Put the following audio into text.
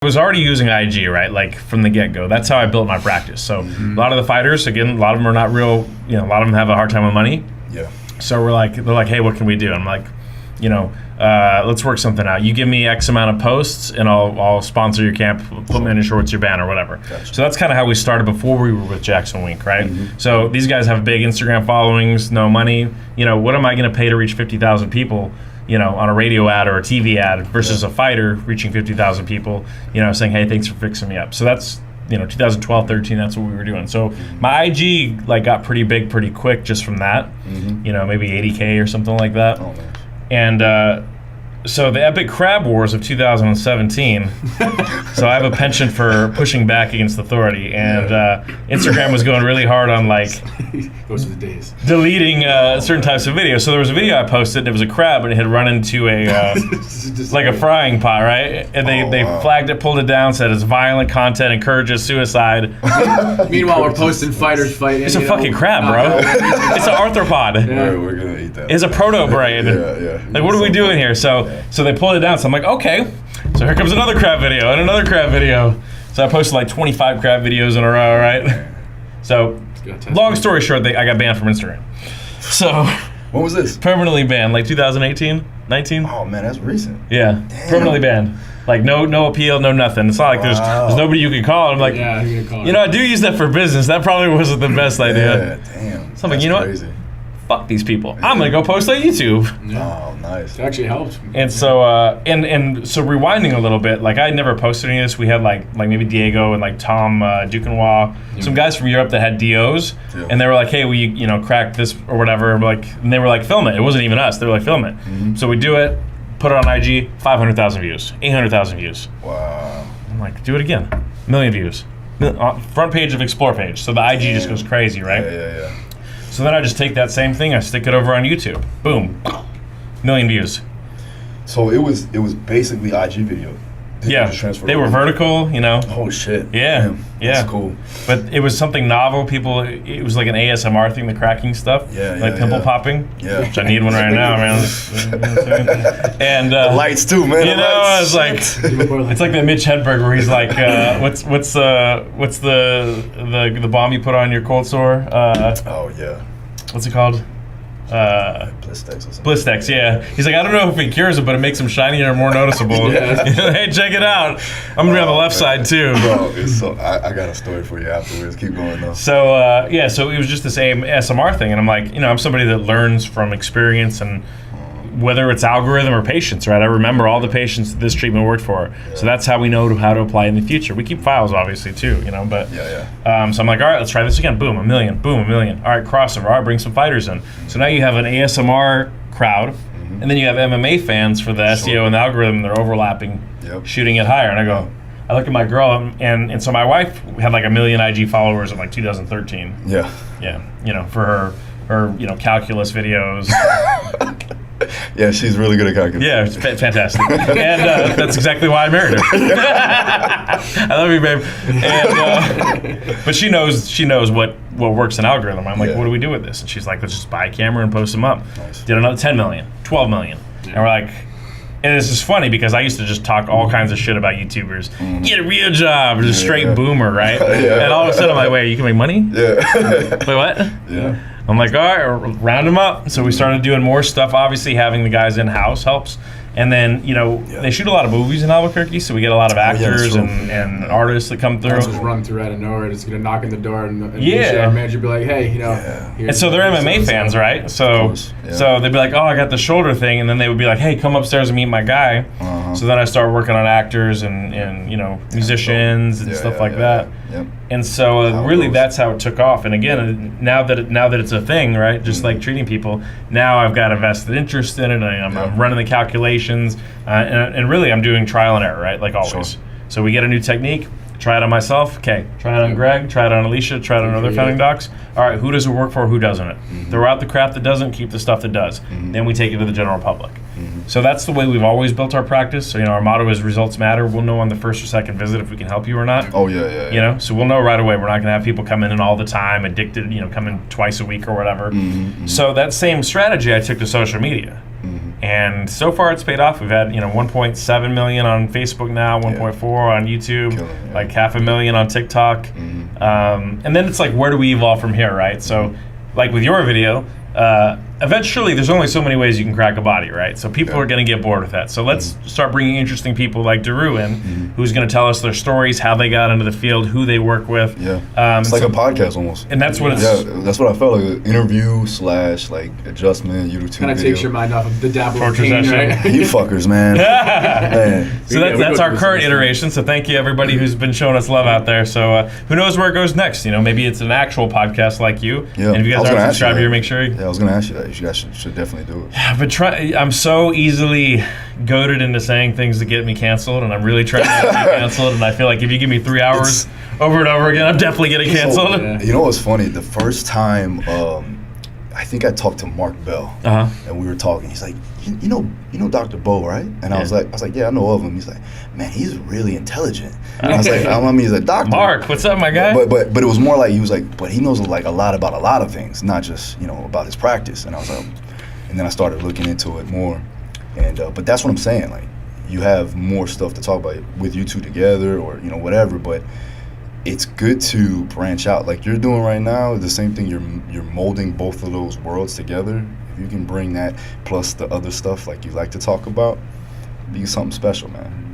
I was already using IG, right? Like from the get-go. That's how I built my practice. So a lot of the fighters, again, a lot of them are not real, a lot of them have a hard time with money. Yeah. So they're like, hey, what can we do? I'm like, let's work something out. You give me X amount of posts and I'll sponsor your camp, put me in your shorts, your banner, whatever. Gotcha. So that's kind of how we started before we were with Jackson Wink, right? So these guys have big Instagram followings, no money. What am I going to pay to reach 50,000 people? On a radio ad or a TV ad versus a fighter reaching 50,000 people, saying, hey, thanks for fixing me up. So that's, 2012, 13, that's what we were doing. So my IG got pretty big pretty quick just from that, maybe 80K or something like that. Oh, nice. And so the Epic Crab Wars of 2017, so I have a penchant for pushing back against authority, and Instagram was going really hard on those are the days. Deleting certain types of videos. So there was a video I posted, and it was a crab, and it had run into a a frying pot, right? And they flagged it, pulled it down, said it's violent content, encourages suicide. Meanwhile, we're posting fighters fighting. It's a fucking crab, bro. It's an arthropod. Yeah. We're gonna eat that. It's a proto-brain. Yeah. Like, what are we doing here? So they pulled it down. So I'm like, okay. So here comes another crab video and another crab video. So I posted 25 crab videos in a row, right? So long story short, I got banned from Instagram. So when was this? Permanently banned, 2018, 19. Oh man, that's recent. Yeah, damn. Permanently banned. No appeal, no nothing. It's not like there's nobody you can call. I'm like, yeah, you can call I do use that for business. That probably wasn't the best idea. Yeah, damn. So I'm like, crazy. What? Fuck these people. I'm gonna go post on YouTube. Yeah. Oh, nice. It actually helped. And so and so rewinding a little bit, I had never posted any of this. We had like maybe Diego and Tom Duquesnoy, some guys from Europe that had DOs, and they were like, hey, we crack this or whatever. And they were like, film it. It wasn't even us. They were like, film it. So we do it, put it on IG, 500,000 views, 800,000 views. Wow. I'm like, do it again, 1 million views. Front page of Explore page. So the IG just goes crazy, right? Yeah. So then I just take that same thing, I stick it over on YouTube. Boom. 1 million views. So it was basically IG video. They were vertical, Oh shit. Yeah. Damn. That's cool. But it was something novel. It was like an ASMR thing, the cracking stuff. Pimple popping. Yeah. Which I need one right now, man. And the lights too, man. It's like it's like that Mitch Hedberg where he's like, what's the balm you put on your cold sore? Oh yeah. What's it called? Blistex or something. Blistex, yeah. He's like, I don't know if it cures it, but it makes them shinier and more noticeable. Hey, check it out. I'm gonna be on the left side too. Bro, I got a story for you afterwards. Keep going though. So so it was just the same SMR thing, and I'm like, I'm somebody that learns from experience and whether it's algorithm or patients, right? I remember all the patients that this treatment worked for. So that's how we know how to apply in the future. We keep files, obviously, too, but... so I'm like, all right, let's try this again. Boom, 1 million. Boom, 1 million. All right, crossover. All right, bring some fighters in. So now you have an ASMR crowd, and then you have MMA fans for the SEO and the algorithm. They're overlapping, shooting it higher. And I look at my girl, and so my wife had 1 million IG followers in 2013. Yeah. For her calculus videos. Yeah, she's really good at calculus. Yeah, it's fantastic. And that's exactly why I married her. I love you, babe. And, but she knows what works in algorithm. I'm like, what do we do with this? And she's like, let's just buy a camera and post them up. Nice. Did another 10 million, 12 million. And we're like, and this is funny because I used to just talk all kinds of shit about YouTubers. Get a real job, just straight boomer, right? And all of a sudden I'm like, wait, you can make money? Yeah. Wait, what? Yeah. I'm like, all right, round them up. So we started doing more stuff. Obviously, having the guys in-house helps. And then, they shoot a lot of movies in Albuquerque, so we get a lot of actors and artists that come through. Just run through out of nowhere, just gonna knock on the door, and our manager be like, hey, And so they're MMA fans, right? So they'd be like, oh, I got the shoulder thing, and then they would be like, hey, come upstairs and meet my guy. So then I started working on actors and musicians and stuff like that. Yep. And so really that's how it took off. And again, now that it's a thing, right? Just like treating people, now I've got a vested interest in it. I'm running the calculations, and really I'm doing trial and error, right? Like always. Sure. So we get a new technique, try it on myself. Okay, try it on Greg, try it on Alicia, try it on other founding docs. All right, who does it work for? Who doesn't it? Throw out the crap that doesn't, keep the stuff that does. Then we take it to the general public. So that's the way we've always built our practice. So our motto is results matter. We'll know on the first or second visit if we can help you or not. Oh yeah. So we'll know right away. We're not going to have people come in all the time, addicted. Come in twice a week or whatever. So that same strategy I took to social media. And so far it's paid off. We've had 1.7 million on Facebook now, 1.4 on YouTube, like 500,000 on TikTok. And then it's like, where do we evolve from here, right? So like with your video, eventually there's only so many ways you can crack a body, right? So people are going to get bored with that. So let's start bringing interesting people like Daru in, who's going to tell us their stories, how they got into the field, who they work with. It's like a podcast almost. And that's what it's... that's what I felt like, an interview / like adjustment, YouTube kind of video. takes your mind off of the dabble Torture pain, session. right? You fuckers, man. Man. So that's our current iteration. So thank you everybody who's been showing us love out there. So who knows where it goes next? Maybe it's an actual podcast like you. And if you guys aren't subscribed here, make sure. I was going to ask you that. You guys should definitely do it. But I'm so easily goaded into saying things to get me canceled, and I'm really trying not to be canceled. And I feel like if you give me 3 hours over and over again, I'm definitely getting canceled. So, you know what's funny? The first time, I think I talked to Mark Bell, and we were talking. He's like, you know Dr. Beau, right? And I was like, yeah, I know of him. He's like, man, he's really intelligent. And I was like, he's a doctor. Mark, what's up, my guy? But it was more like, he was like, but he knows like a lot about a lot of things, not just about his practice. And I was like, and then I started looking into it more, and but that's what I'm saying. Like, you have more stuff to talk about with you two together, or whatever. But it's good to branch out, like you're doing right now. The same thing. You're molding both of those worlds together. If you can bring that plus the other stuff like you like to talk about, be something special, man.